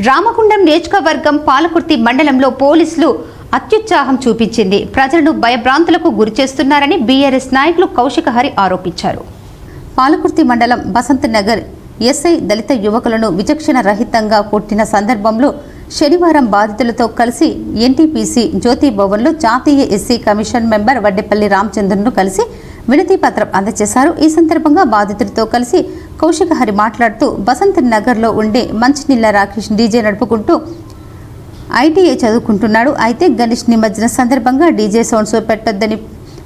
రామగుండం నియోజకవర్గం పాలకుర్తి మండలంలో పోలీసులు అత్యుత్సాహం చూపించింది. ప్రజలను భయభ్రాంతులకు గురిచేస్తున్నారని బీఆర్ఎస్ నాయకులు కౌశిక హరి ఆరోపించారు. పాలకుర్తి మండలం బసంత్ నగర్ ఎస్ఐ దళిత యువకులను విచక్షణ రహితంగా కొట్టిన సందర్భంలో శనివారం బాధితులతో కలిసి ఎన్టీపీసీ జ్యోతి భవన్లో జాతీయ ఎస్సీ కమిషన్ మెంబర్ వడ్డెపల్లి రామచంద్రన్ను కలిసి వినతి పత్రం అందజేశారు. ఈ సందర్భంగా బాధితులతో కలిసి కౌశిక హరి మాట్లాడుతూ బసంత్ నగర్లో ఉండే మంచినీళ్ల రాకేష్ డీజే నడుపుకుంటూ ఐటీఐ చదువుకుంటున్నాడు. అయితే గణేష్ నిమజ్జన సందర్భంగా డీజే సౌండ్స్ పెట్టొద్దని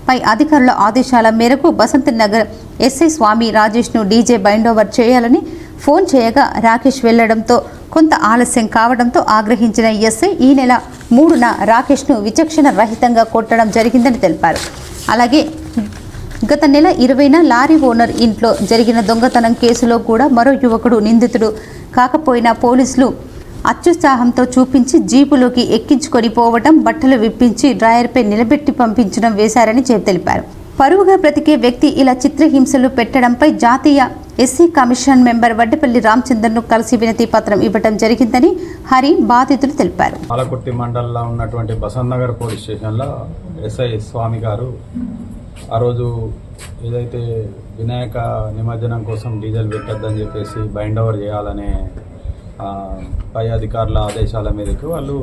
పై అధికారుల ఆదేశాల మేరకు బసంత్ నగర్ ఎస్ఐ స్వామి రాజేష్ను డీజే బైండ్ ఓవర్ చేయాలని ఫోన్ చేయగా రాకేష్ వెళ్లడంతో కొంత ఆలస్యం కావడంతో ఆగ్రహించిన ఎస్ఐ ఈ నెల 3న రాకేష్ను విచక్షణ రహితంగా కొట్టడం జరిగిందని తెలిపారు. అలాగే గత నెల 20న లారీ ఓనర్ ఇంట్లో జరిగిన దొంగతనం కేసులో కూడా మరో యువకుడు నిందితుడు కాకపోయినా పోలీసులు అత్యుత్సాహంతో చూపించి జీపులోకి ఎక్కించుకొని పోవడం, బట్టలు విప్పించి డ్రాయర్పై నిలబెట్టి పంపించడం వేశారని తెలిపారు. పరువుగా బ్రతికే వ్యక్తి ఇలా చిత్రహింసలు పెట్టడంపై జాతీయ ఎస్సీ కమిషన్ మెంబర్ వడ్డెపల్లి రామచంద్రన్ను కలిసి వినతి పత్రం ఇవ్వడం జరిగిందని హరి బాధితులు తెలిపారు. పాలకుర్తి మండలంలో ఉన్నటువంటి బసంత్ నగర్ పోలీస్ స్టేషన్లో ఎస్ఐ స్వామి గారు ఆ రోజు ఏదైతే వినాయక నిమజ్జనం కోసం డీజిల్ పెట్టద్దని చెప్పేసి బైండ్ ఓవర్ చేయాలనే పై అధికారుల ఆదేశాల మేరకు వాళ్ళు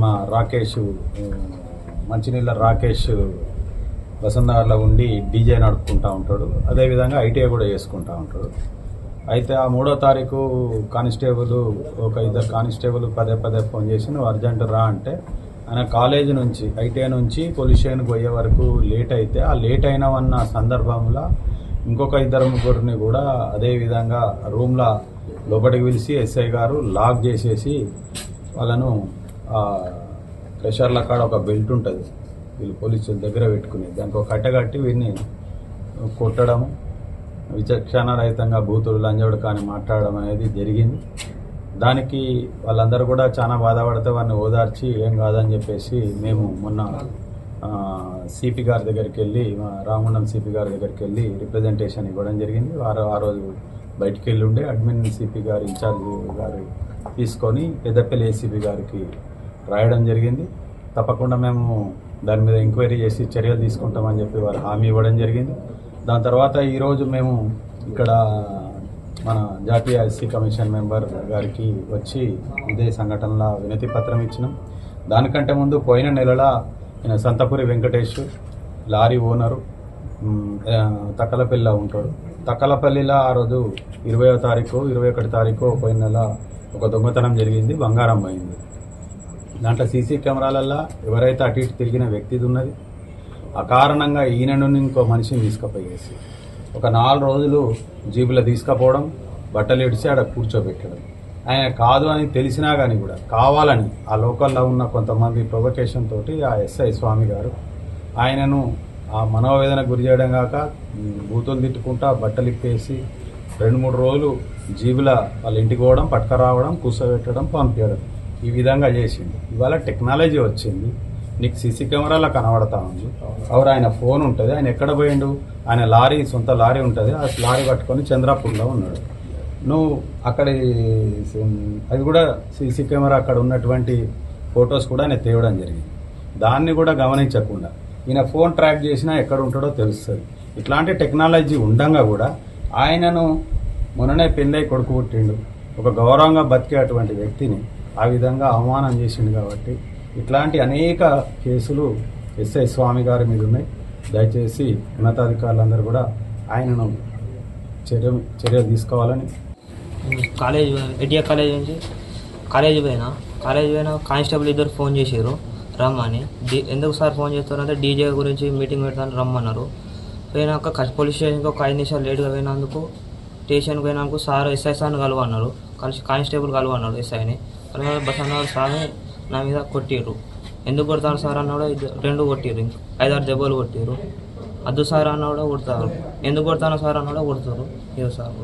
మా రాకేష్ మంచినీళ్ళ రాకేష్ బసంత్ నగర్లో ఉండి డీజే నడుపుకుంటూ ఉంటాడు. అదేవిధంగా ఐటీఐ కూడా చేసుకుంటూ ఉంటాడు. అయితే ఆ 3వ తారీఖు కానిస్టేబుల్ ఒక 2 కానిస్టేబుల్ పదే ఫోన్ చేసి నువ్వు అర్జెంట్ రా అంటే ఆయన కాలేజీ నుంచి ఐటీఐ నుంచి పోలీస్ స్టేషన్కి పోయే వరకు లేట్ అయితే ఆ లేట్ అయినవన్న సందర్భంలో ఇంకొక 2-3 కూడా అదేవిధంగా రూమ్లో లోపలికి పిలిచి ఎస్ఐ గారు లాక్ చేసేసి వాళ్ళను ప్రెషర్ల కాడ ఒక బెల్ట్ ఉంటుంది వీళ్ళు పోలీసుల దగ్గర పెట్టుకుని దానికి ఒక కట్టగట్టి వీరిని కొట్టడం, విచక్షణ రహితంగా బూతులు లంజోడు కానీ మాట్లాడడం అనేది జరిగింది. దానికి వాళ్ళందరూ కూడా చాలా బాధపడితే వారిని ఓదార్చి ఏం కాదని చెప్పేసి మేము మొన్న సిపి గారి దగ్గరికి వెళ్ళి రామగుండం సిపి గారి దగ్గరికి వెళ్ళి రిప్రజెంటేషన్ ఇవ్వడం జరిగింది. వారు ఆ రోజు బయటికి వెళ్ళి ఉండే అడ్మిన్ సిపి గారు ఇన్ఛార్జ్ గారు తీసుకొని పెద్దపల్లి ఏసీపీ గారికి రాయడం జరిగింది. తప్పకుండా మేము దాని మీద ఎంక్వైరీ చేసి చర్యలు తీసుకుంటామని చెప్పి వారు హామీ ఇవ్వడం జరిగింది. దాని తర్వాత ఈరోజు మేము ఇక్కడ మన జాతీయ ఎస్సీ కమిషన్ మెంబర్ గారికి వచ్చి ఇదే సంఘటనలో వినతి పత్రం ఇచ్చినాం. దానికంటే ముందు పోయిన నెలలో సంతపురి వెంకటేష్ లారీ ఓనరు తక్కలపల్లిలో ఉంటాడు. తక్కలపల్లిలో ఆ రోజు 20వ తారీఖు 21 తారీఖు పోయిన నెల ఒక దొంగతనం జరిగింది, బంగారం పోయింది. దాంట్లో సీసీ కెమెరాలల్లో ఎవరైతే అటు ఇటు తిరిగిన వ్యక్తిది ఉన్నది. ఆ కారణంగా ఈయన నుండి ఇంకో మనిషిని తీసుకుపోయేసి ఒక 4 రోజులు జీబులో తీసుకుపోవడం, బట్టలు ఇడిచి ఆడ కూర్చోబెట్టడం. ఆయన కాదు అని తెలిసినా కానీ కూడా కావాలని ఆ లోకల్లో ఉన్న కొంతమంది ప్రొవొకేషన్ తోటి ఆ ఎస్ఐ స్వామి గారు ఆయనను ఆ మనోవేదనకు గురి చేయడం కాక బూతులు తిట్టుకుంటా బట్టలు ఇప్పేసి 2-3 రోజులు జీబుల వాళ్ళ ఇంటికి పోవడం, పట్టుకురావడం, కూర్చోబెట్టడం, పంపించడం ఈ విధంగా చేసింది. ఇవాళ టెక్నాలజీ వచ్చింది, నీకు సీసీ కెమెరాలో కనబడతా ఉంది. ఎవరు ఆయన ఫోన్ ఉంటుంది, ఆయన ఎక్కడ పోయిండు, ఆయన లారీ సొంత లారీ ఉంటుంది, ఆ లారీ పట్టుకొని చంద్రాపూర్లో ఉన్నాడు. నువ్వు అక్కడ అది కూడా సీసీ కెమెరా అక్కడ ఉన్నటువంటి ఫొటోస్ కూడా ఆయన తేవడం జరిగింది. దాన్ని కూడా గమనించకుండా ఈయన ఫోన్ ట్రాక్ చేసినా ఎక్కడ ఉంటాడో తెలుస్తుంది. ఇట్లాంటి టెక్నాలజీ ఉండంగా కూడా ఆయనను మొన్ననే పెళ్ళై కొడుకు పుట్టిండు, ఒక గౌరవంగా బతికే అటువంటి వ్యక్తిని ఆ విధంగా అవమానం చేసిండు. కాబట్టి ఇట్లాంటి అనేక కేసులు ఎస్ఐ స్వామి గారి మీద ఉన్నాయి. దయచేసి ఉన్నతాధికారులందరూ కూడా ఆయనను చర్యలు తీసుకోవాలని. కాలేజ్ ఎన్టీఆర్ కాలేజ్ నుంచి కాలేజ్ పోయినా కానిస్టేబుల్ 2 ఫోన్ చేసారు రమ్మని. ఎందుకు సార్ ఫోన్ చేస్తారంటే డీజే గురించి మీటింగ్ పెడతాను రమ్మన్నారు. పోయినాక పోలీస్ స్టేషన్కి ఒక 5 నిమిషాలు లేట్గా పోయినందుకు స్టేషన్కి పోయినందుకు సార్ ఎస్ఐ సార్ని కలవన్నారు, కానిస్టేబుల్ కలవన్నారు ఎస్ఐని. బసంత్ నగర్ సార్ని నా మీద కొట్టిర్రు. ఎందుకు కొడతారు సార్ అన్నాడు, 2 కొట్టిర్రు, 5-6 దెబ్బలు కొట్టిర్రు. అద్దు సార్ అన్నాడు కొడతారు, ఎందుకు కొడతాను సార్ అన్నాడు కొడతారు. ఇదో సార్